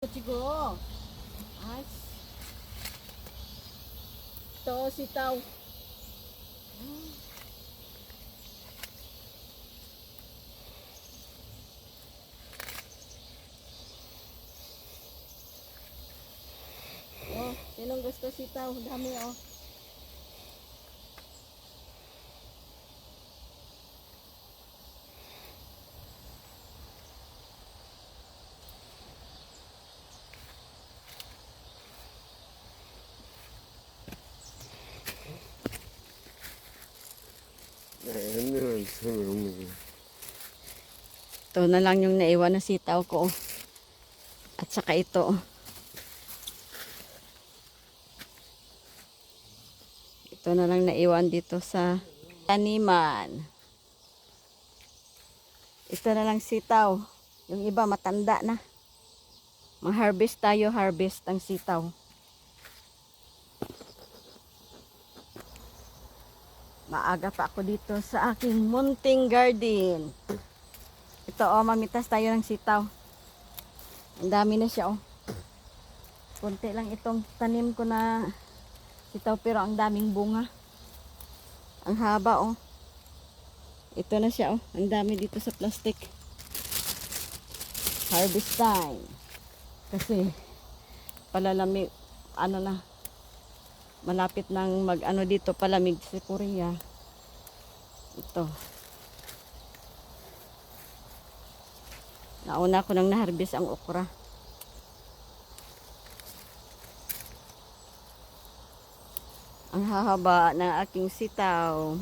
Chigo. Ay. Ito, sitaw. Oh, sinong gusto sitaw? Dami oh. 현미는 있으면 없는 거. Ito na lang yung naiwan na sitaw ko. Oh. At saka ito. Oh. Ito na lang naiwan dito sa taniman. Ito na lang sitaw. Yung iba matanda na. Mag-harvest tayo, harvest ang sitaw. Maaga pa ako dito sa aking munting garden. Ito oh, mamitas tayo ng sitaw. Ang dami na siya oh. Kunti lang itong tanim ko na sitaw pero ang daming bunga. Ang haba oh. Ito na siya oh. Ang dami dito sa plastic. Harvest time. Kasi palalamig ano na. Malapit nang mag ano dito palamig sa Korea. Ito. Nauna ko nang na-harvest ang okra. Ang hahaba ng aking sitaw.